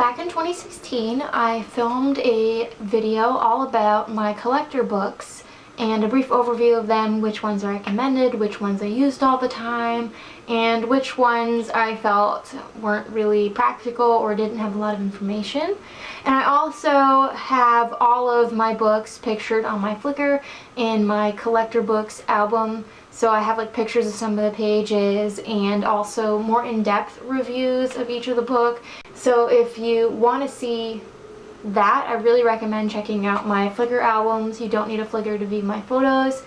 Back in 2016, I filmed a video all about my collector books and a brief overview of them, which ones I recommended, which ones I used all the time, and which ones I felt weren't really practical or didn't have a lot of information. And I also have all of my books pictured on my Flickr in my collector books album. So I have like pictures of some of the pages and also more in-depth reviews of each of the book. So if you want to see that, I really recommend checking out my Flickr albums. You don't need a Flickr to view my photos.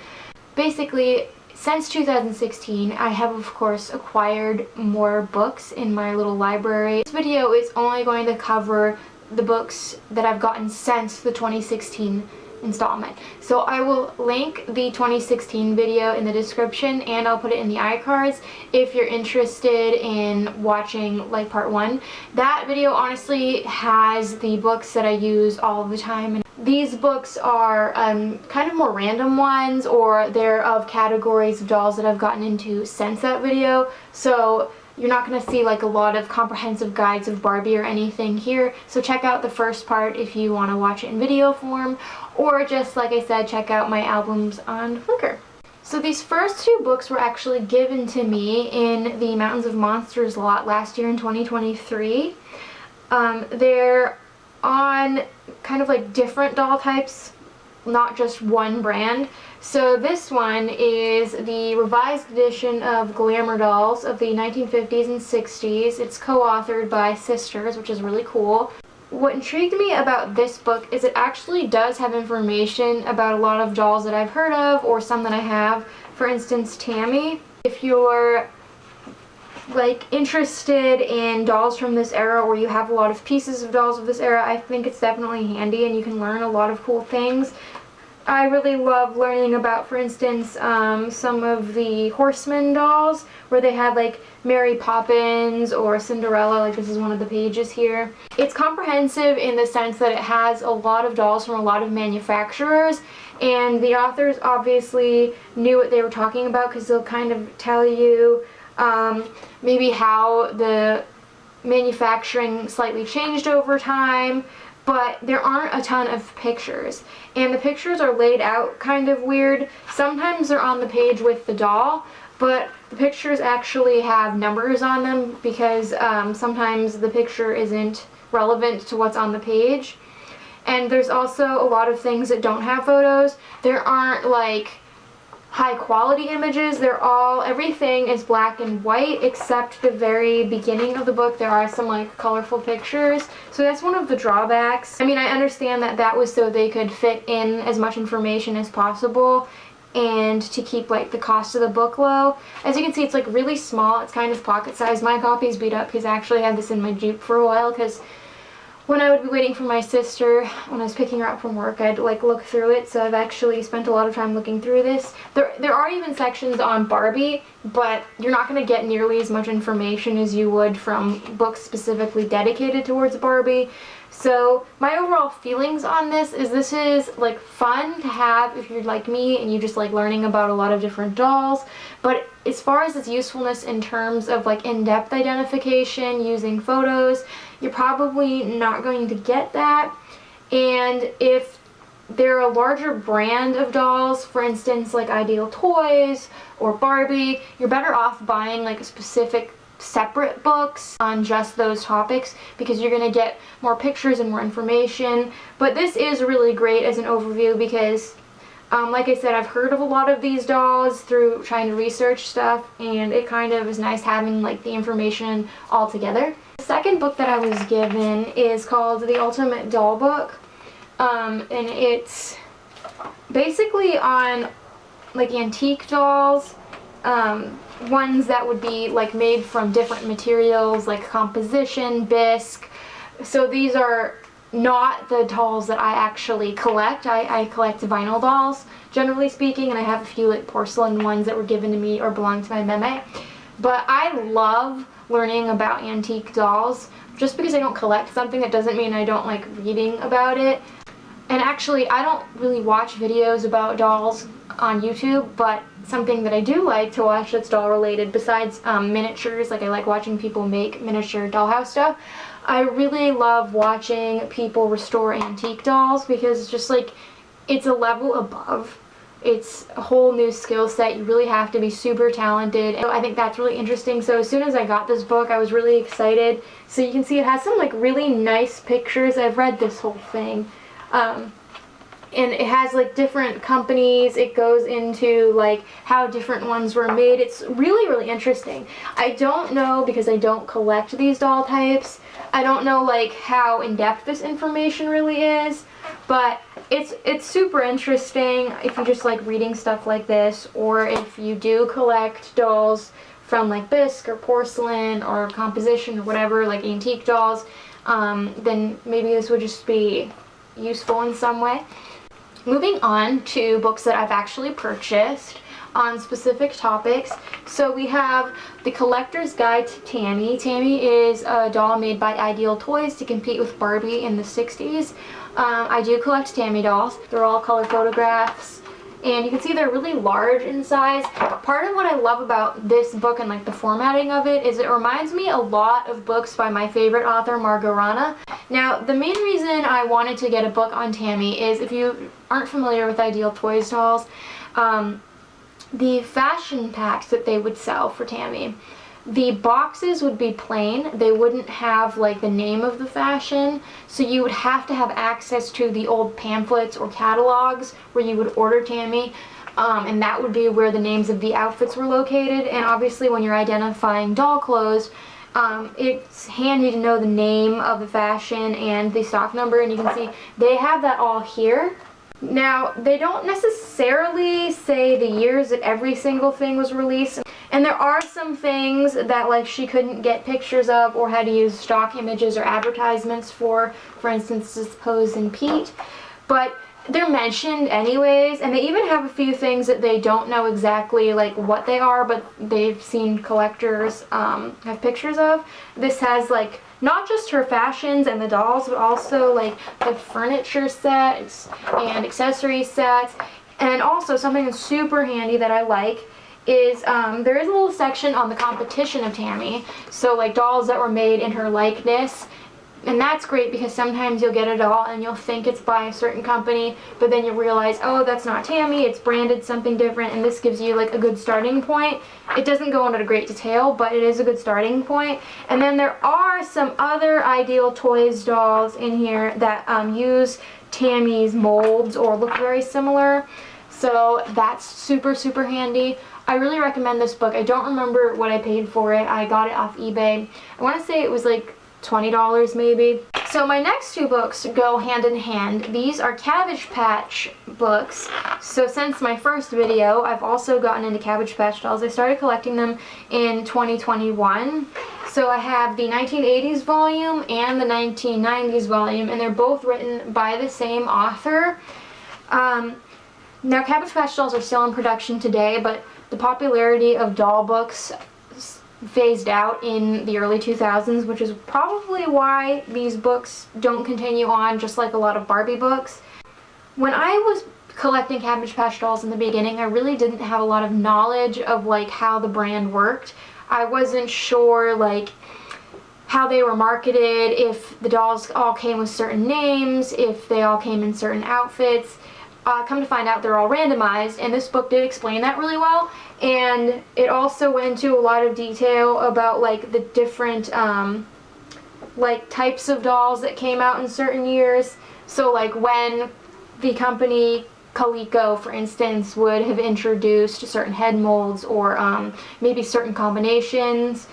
Basically, since 2016, I have of course acquired more books in my little library. This video is only going to cover the books that I've gotten since the 2016 installment. So I will link the 2016 video in the description and I'll put it in the iCards if you're interested in watching like part 1. That video honestly has the books that I use all the time. And these books are kind of more random ones, or they're of categories of dolls that I've gotten into since that video. So you're not going to see like a lot of comprehensive guides of Barbie or anything here, so check out the first part if you want to watch it in video form, or just like I said, check out my albums on Flickr. So these first two books were actually given to me in the Mountains of Monsters lot last year in 2023. They're on kind of like different doll types, not just one brand. So this one is the revised edition of Glamour Dolls of the 1950s and 60s. It's co-authored by sisters, which is really cool. What intrigued me about this book is it actually does have information about a lot of dolls that I've heard of, or some that I have. For instance, Tammy. If you're like interested in dolls from this era, or you have a lot of pieces of dolls of this era, I think it's definitely handy and you can learn a lot of cool things. I really love learning about, for instance, some of the Horseman dolls, where they had like Mary Poppins or Cinderella, like this is one of the pages here. It's comprehensive in the sense that it has a lot of dolls from a lot of manufacturers, and the authors obviously knew what they were talking about, because they'll kind of tell you maybe how the manufacturing slightly changed over time. But there aren't a ton of pictures, and the pictures are laid out kind of weird. Sometimes they're on the page with the doll, but the pictures actually have numbers on them, because sometimes the picture isn't relevant to what's on the page. And there's also a lot of things that don't have photos. There aren't like high quality images. Everything is black and white except the very beginning of the book. There are some like colorful pictures, so that's one of the drawbacks. I mean, I understand that that was so they could fit in as much information as possible and to keep like the cost of the book low. As you can see, it's like really small. It's kind of pocket sized. My copy's beat up because I actually had this in my Jeep for a while, because when I would be waiting for my sister, when I was picking her up from work, I'd like look through it, so I've actually spent a lot of time looking through this. There are even sections on Barbie, but you're not going to get nearly as much information as you would from books specifically dedicated towards Barbie. So my overall feelings on this is like fun to have if you're like me and you just like learning about a lot of different dolls. But as far as its usefulness in terms of like in-depth identification using photos, you're probably not going to get that. And if they're a larger brand of dolls, for instance like Ideal Toys or Barbie, you're better off buying like a specific separate books on just those topics, because you're going to get more pictures and more information. But this is really great as an overview, because like I said, I've heard of a lot of these dolls through trying to research stuff, and it kind of is nice having like the information all together. The second book that I was given is called The Ultimate Doll Book, and it's basically on like antique dolls, ones that would be like made from different materials like composition, bisque. So these are not the dolls that I actually collect. I collect vinyl dolls, generally speaking, and I have a few like porcelain ones that were given to me or belong to my meme. But I love learning about antique dolls. Just because I don't collect something, that doesn't mean I don't like reading about it. And actually, I don't really watch videos about dolls on YouTube, but something that I do like to watch that's doll related, besides miniatures, like I like watching people make miniature dollhouse stuff, I really love watching people restore antique dolls because it's just like, it's a level above. It's a whole new skill set. You really have to be super talented. And I think that's really interesting. So as soon as I got this book, I was really excited. So you can see it has some like really nice pictures. I've read this whole thing. And it has like different companies. It goes into like how different ones were made. It's really, really interesting. I don't know, because I don't collect these doll types, I don't know like how in-depth this information really is, but it's super interesting if you just like reading stuff like this, or if you do collect dolls from like bisque or porcelain or composition or whatever, like antique dolls, then maybe this would just be useful in some way. Moving on to books that I've actually purchased on specific topics. So we have The Collector's Guide to Tammy. Tammy is a doll made by Ideal Toys to compete with Barbie in the 60s. I do collect Tammy dolls. They're all color photographs. And you can see they're really large in size. Part of what I love about this book and like the formatting of it is it reminds me a lot of books by my favorite author, Margot Rana. Now, the main reason I wanted to get a book on Tammy is, if you aren't familiar with Ideal Toys dolls, the fashion packs that they would sell for Tammy, the boxes would be plain. They wouldn't have like the name of the fashion, so you would have to have access to the old pamphlets or catalogs where you would order Tammy, and that would be where the names of the outfits were located. And obviously when you're identifying doll clothes, it's handy to know the name of the fashion and the stock number, and you can see they have that all here. Now, they don't necessarily say the years that every single thing was released, and there are some things that like she couldn't get pictures of or had to use stock images or advertisements for instance, this Pose and Pete, but they're mentioned anyways. And they even have a few things that they don't know exactly like what they are, but they've seen collectors have pictures of. This has like not just her fashions and the dolls, but also like the furniture sets and accessory sets. And also something that's super handy that I like is there is a little section on the competition of Tammy, so like dolls that were made in her likeness. And that's great because sometimes you'll get a doll and you'll think it's by a certain company, but then you realize, oh, that's not Tammy, it's branded something different, and this gives you like a good starting point. It doesn't go into great detail, but it is a good starting point. And then there are some other Ideal Toys dolls in here that use Tammy's molds or look very similar, so that's super, super handy. I really recommend this book. I don't remember what I paid for it. I got it off eBay. I want to say it was like $20 maybe. So my next two books go hand in hand. These are Cabbage Patch books. So since my first video, I've also gotten into Cabbage Patch dolls. I started collecting them in 2021. So I have the 1980s volume and the 1990s volume, and they're both written by the same author. Now Cabbage Patch dolls are still in production today, but the popularity of doll books phased out in the early 2000s, which is probably why these books don't continue on, just like a lot of Barbie books. When I was collecting Cabbage Patch dolls in the beginning, I really didn't have a lot of knowledge of like how the brand worked. I wasn't sure like how they were marketed, if the dolls all came with certain names, if they all came in certain outfits. Come to find out, they're all randomized, and this book did explain that really well. And it also went into a lot of detail about like the different like types of dolls that came out in certain years. So like when the company Coleco, for instance, would have introduced certain head molds or maybe certain combinations,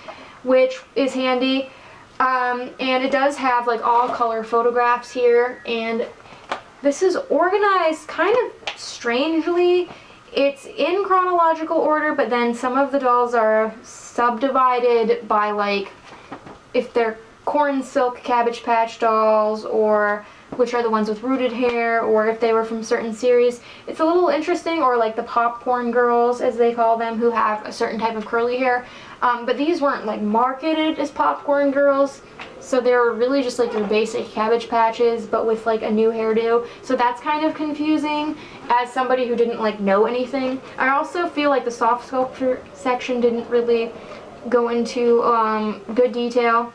which is handy. And it does have like all color photographs here, and this is organized kind of strangely. It's in chronological order, but then some of the dolls are subdivided by like if they're corn silk Cabbage Patch dolls, or which are the ones with rooted hair, or if they were from certain series. It's a little interesting, or like the popcorn girls as they call them, who have a certain type of curly hair. But these weren't like marketed as popcorn girls, so they're really just like your basic Cabbage Patches but with like a new hairdo. So that's kind of confusing as somebody who didn't like know anything. I also feel like the soft sculpture section didn't really go into good detail.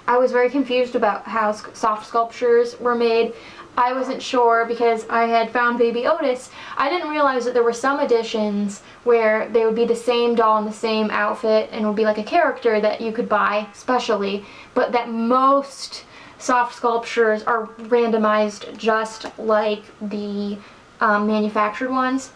I was very confused about how soft sculptures were made. I wasn't sure because I had found Baby Otis. I didn't realize that there were some editions where they would be the same doll in the same outfit and it would be like a character that you could buy specially, but that most soft sculptures are randomized just like the manufactured ones.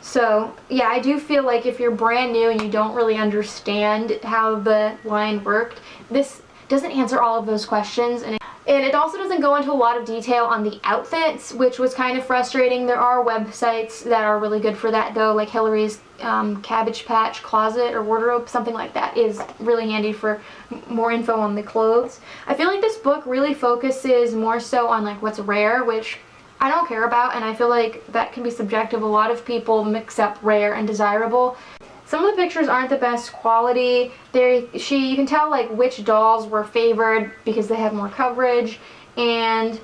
So yeah, I do feel like if you're brand new and you don't really understand how the line worked, this doesn't answer all of those questions, and it also doesn't go into a lot of detail on the outfits, which was kind of frustrating. There are websites that are really good for that though, like Hillary's Cabbage Patch Closet or Wardrobe, something like that is really handy for more info on the clothes. I feel like this book really focuses more so on like what's rare, which I don't care about, and I feel like that can be subjective. A lot of people mix up rare and desirable. Some of the pictures aren't the best quality. You can tell like which dolls were favored because they have more coverage, and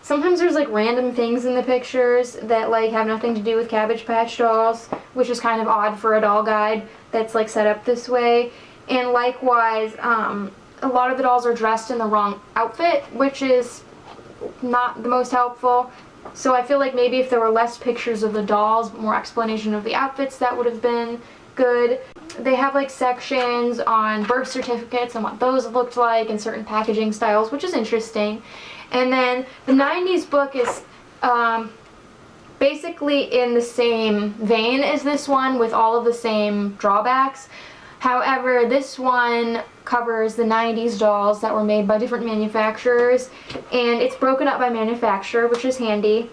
sometimes there's like random things in the pictures that like have nothing to do with Cabbage Patch dolls, which is kind of odd for a doll guide that's like set up this way. And likewise, a lot of the dolls are dressed in the wrong outfit, which is not the most helpful. So I feel like maybe if there were less pictures of the dolls, more explanation of the outfits, that would have been good. They have like sections on birth certificates and what those looked like and certain packaging styles, which is interesting. And then the 90s book is basically in the same vein as this one with all of the same drawbacks. However, this one covers the 90s dolls that were made by different manufacturers, and it's broken up by manufacturer, which is handy.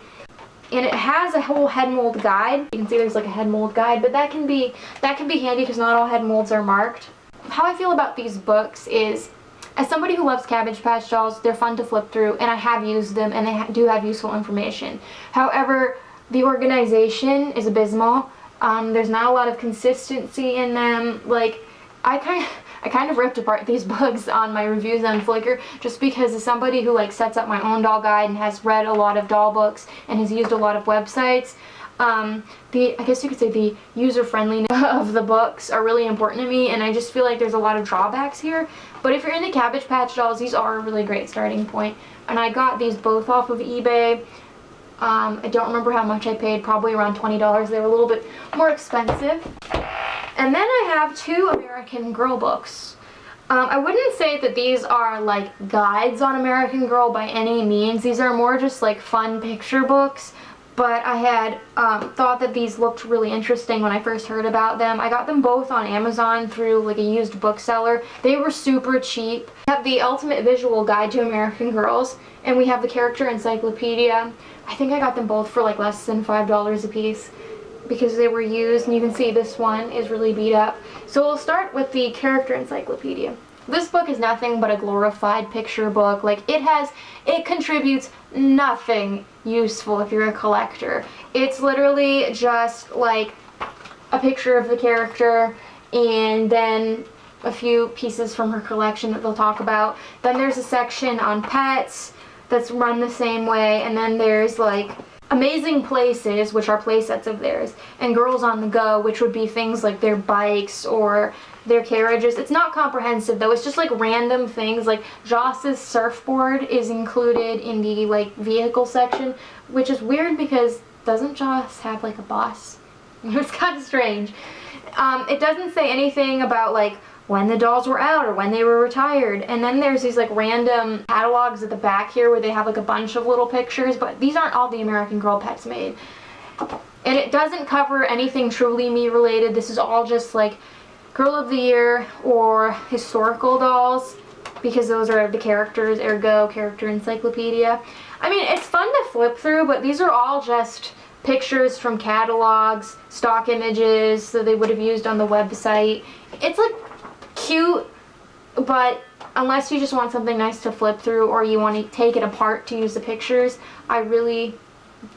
And it has a whole head mold guide. You can see there's like a head mold guide, but that can be handy because not all head molds are marked. How I feel about these books is, as somebody who loves Cabbage Patch dolls, they're fun to flip through, and I have used them, and they do have useful information. However, the organization is abysmal. There's not a lot of consistency in them. Like, I kind of ripped apart these books on my reviews on Flickr just because as somebody who like sets up my own doll guide and has read a lot of doll books and has used a lot of websites, I guess you could say the user friendliness of the books are really important to me, and I just feel like there's a lot of drawbacks here. But if you're into Cabbage Patch dolls, these are a really great starting point, and I got these both off of eBay. I don't remember how much I paid, probably around $20. They were a little bit more expensive. And then I have two American Girl books. I wouldn't say that these are like guides on American Girl by any means. These are more just like fun picture books, but I had thought that these looked really interesting when I first heard about them. I got them both on Amazon through like a used bookseller. They were super cheap. We have the Ultimate Visual Guide to American Girls, and we have the Character Encyclopedia. I think I got them both for like less than $5 a piece because they were used, and you can see this one is really beat up. So we'll start with the Character Encyclopedia. This book is nothing but a glorified picture book. Like, it contributes nothing useful if you're a collector. It's literally just like a picture of the character and then a few pieces from her collection that they'll talk about. Then there's a section on pets that's run the same way, and then there's like Amazing Places, which are play sets of theirs, and Girls on the Go, which would be things like their bikes or their carriages. It's not comprehensive though, it's just like random things. Like Joss's surfboard is included in the like vehicle section, which is weird because doesn't Joss have like a bus? It's kind of strange. It doesn't say anything about like when the dolls were out or when they were retired. And then there's these like random catalogs at the back here where they have like a bunch of little pictures, but these aren't all the American Girl pets made. And it doesn't cover anything truly me related. This is all just like Girl of the Year or historical dolls, because those are the characters, ergo Character Encyclopedia. I mean, it's fun to flip through, but these are all just pictures from catalogs, stock images that they would have used on the website. It's like cute, but unless you just want something nice to flip through or you want to take it apart to use the pictures, I really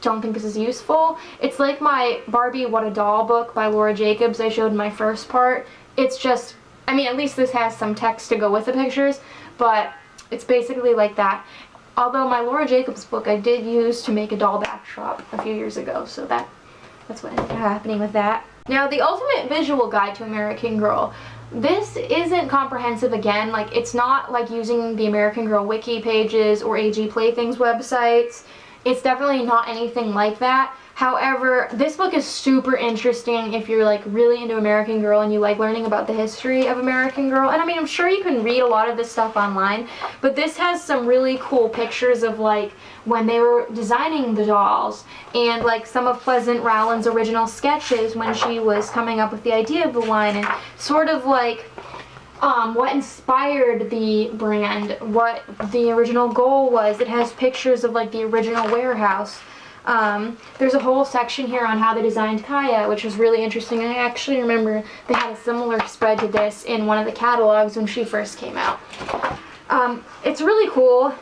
don't think this is useful. It's like my Barbie What a Doll book by Laura Jacobs I showed in my first part. It's just, I mean, at least this has some text to go with the pictures, but it's basically like that. Although my Laura Jacobs book I did use to make a doll backdrop a few years ago, so that's what ended up happening with that. Now, the Ultimate Visual Guide to American Girl. This isn't comprehensive again, like it's not like using the American Girl wiki pages or AG Playthings websites. It's definitely not anything like that. However, this book is super interesting if you're like really into American Girl and you like learning about the history of American Girl. And I mean, I'm sure you can read a lot of this stuff online, but this has some really cool pictures of like when they were designing the dolls and like some of Pleasant Rowland's original sketches when she was coming up with the idea of the line, and sort of like what inspired the brand, what the original goal was. It has pictures of like the original warehouse. There's a whole section here on how they designed Kaya, which was really interesting. I actually remember they had a similar spread to this in one of the catalogs when she first came out. It's really cool.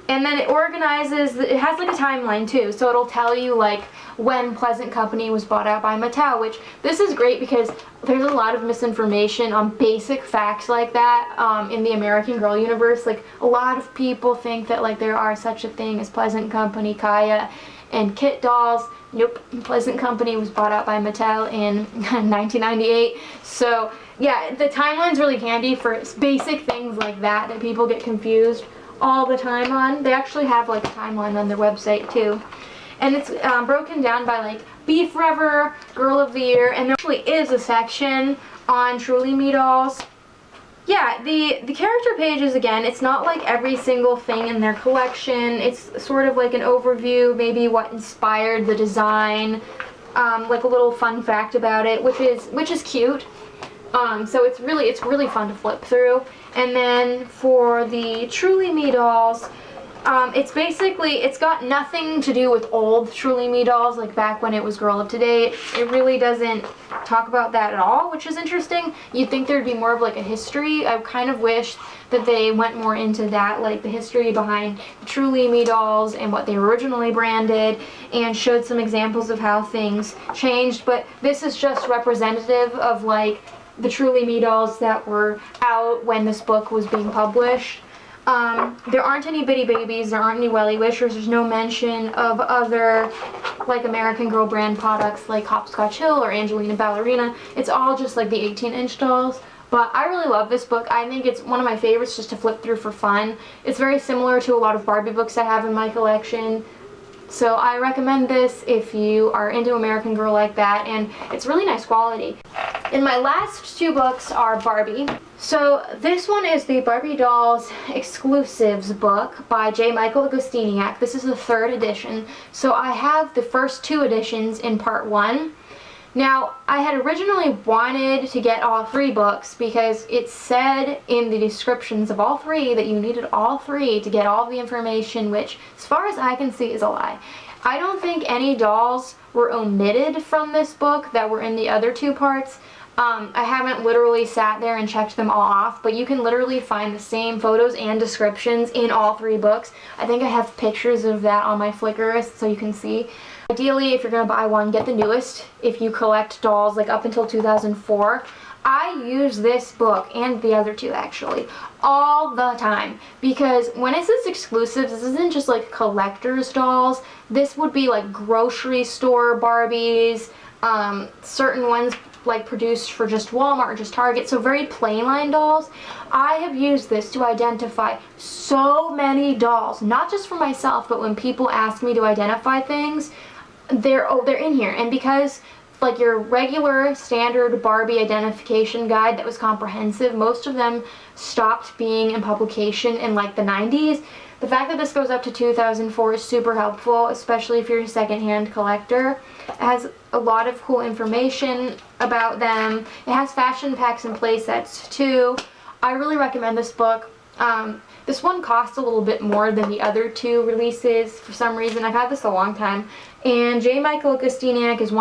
And then it organizes, it has like a timeline too, so it'll tell you like when Pleasant Company was bought out by Mattel, which this is great because there's a lot of misinformation on basic facts like that in the American Girl universe. Like a lot of people think that like there are such a thing as Pleasant Company, Kaya, and Kit dolls. Nope, Pleasant Company was bought out by Mattel in 1998. So yeah, the timeline's really handy for basic things like that people get confused all the time on. They actually have like a timeline on their website too. And it's broken down by like Be Forever, Girl of the Year, and there actually is a section on Truly Me dolls. Yeah, the character pages, again, it's not like every single thing in their collection. It's sort of like an overview, maybe what inspired the design, like a little fun fact about it, which is cute. So it's really fun to flip through. And then for the Truly Me dolls, it's got nothing to do with old Truly Me dolls, like back when it was Girl of Today. It really doesn't talk about that at all, which is interesting. You'd think there'd be more of like a history. I kind of wish that they went more into that, like the history behind the Truly Me dolls and what they were originally branded, and showed some examples of how things changed. But this is just representative of like the Truly Me dolls that were out when this book was being published. There aren't any Bitty Babies, there aren't any Welly Wishers, there's no mention of other like American Girl brand products like Hopscotch Hill or Angelina Ballerina. It's all just like the 18-inch dolls. But I really love this book. I think it's one of my favorites just to flip through for fun. It's very similar to a lot of Barbie books I have in my collection. So I recommend this if you are into American Girl like that, and it's really nice quality. And my last two books are Barbie. So this one is the Barbie Dolls Exclusives book by J. Michael Agostiniak. This is the 3rd edition. So I have the first 2 editions in part 1. Now, I had originally wanted to get all 3 books because it said in the descriptions of all 3 that you needed all 3 to get all the information, which, as far as I can see, is a lie. I don't think any dolls were omitted from this book that were in the other 2 parts. I haven't literally sat there and checked them all off, but you can literally find the same photos and descriptions in all 3 books. I think I have pictures of that on my Flickr so you can see. Ideally, if you're going to buy one, get the newest if you collect dolls like up until 2004. I use this book, and the other 2 actually, all the time, because when it says exclusives, this isn't just like collector's dolls. This would be like grocery store Barbies, certain ones like produced for just Walmart or just Target, so very plain line dolls. I have used this to identify so many dolls, not just for myself, but when people ask me to identify things, they're in here. And because like your regular standard Barbie identification guide that was comprehensive, most of them stopped being in publication in like the 90s. The fact that this goes up to 2004 is super helpful, especially if you're a secondhand collector. It has a lot of cool information about them. It has fashion packs and play sets too. I really recommend this book. This one costs a little bit more than the other 2 releases for some reason. I've had this a long time. And J. Michael Agostiniak is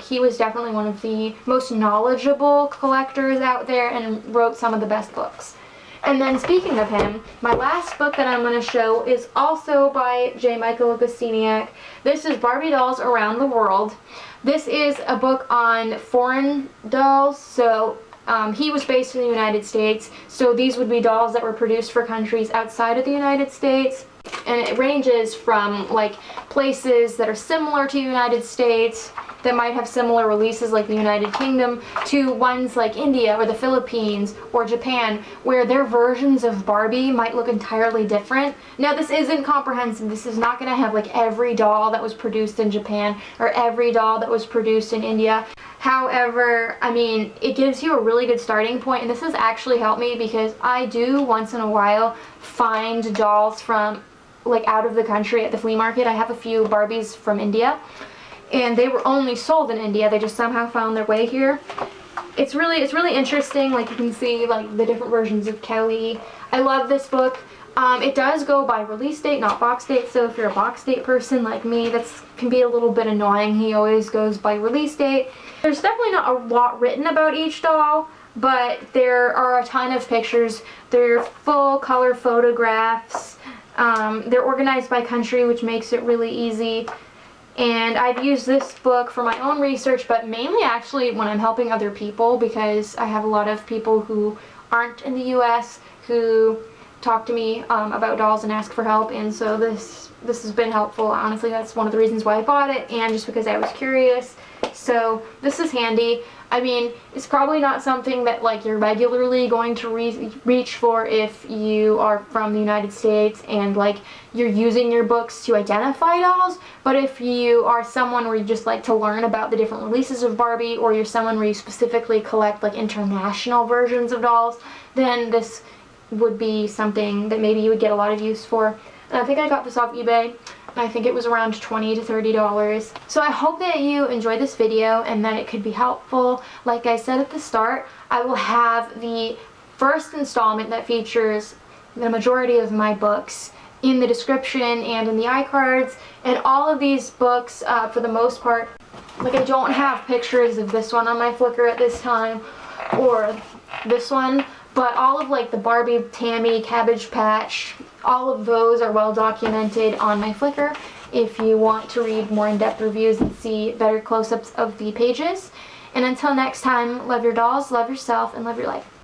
he was definitely one of the most knowledgeable collectors out there and wrote some of the best books. And then speaking of him, my last book that I'm going to show is also by J. Michael Agostiniak. This is Barbie Dolls Around the World. This is a book on foreign dolls, so he was based in the United States, so these would be dolls that were produced for countries outside of the United States. And it ranges from like places that are similar to the United States that might have similar releases like the United Kingdom to ones like India or the Philippines or Japan, where their versions of Barbie might look entirely different. Now, this isn't comprehensive. This is not going to have like every doll that was produced in Japan or every doll that was produced in India. However, I mean, it gives you a really good starting point, and this has actually helped me because I do once in a while find dolls from like out of the country at the flea market. I have a few Barbies from India, and they were only sold in India. They just somehow found their way here. It's really interesting. Like, you can see like the different versions of Kelly. I love this book. It does go by release date, not box date, so if you're a box date person like me, that can be a little bit annoying. He always goes by release date. There's definitely not a lot written about each doll, but there are a ton of pictures. They're full color photographs. They're organized by country, which makes it really easy. And I've used this book for my own research, but mainly actually when I'm helping other people, because I have a lot of people who aren't in the US who talk to me about dolls and ask for help, and so this has been helpful. Honestly, that's one of the reasons why I bought it, and just because I was curious. So this is handy. I mean, it's probably not something that like you're regularly going to reach for if you are from the United States and like you're using your books to identify dolls, but if you are someone where you just like to learn about the different releases of Barbie, or you're someone where you specifically collect like international versions of dolls, then this would be something that maybe you would get a lot of use for. And I think I got this off eBay. I think it was around $20 to $30. So I hope that you enjoyed this video and that it could be helpful. Like I said at the start, I will have the first installment that features the majority of my books in the description and in the iCards. And all of these books, for the most part, like I don't have pictures of this one on my Flickr at this time, or this one, but all of like the Barbie, Tammy, Cabbage Patch, all of those are well documented on my Flickr if you want to read more in-depth reviews and see better close-ups of the pages. And until next time, love your dolls, love yourself, and love your life.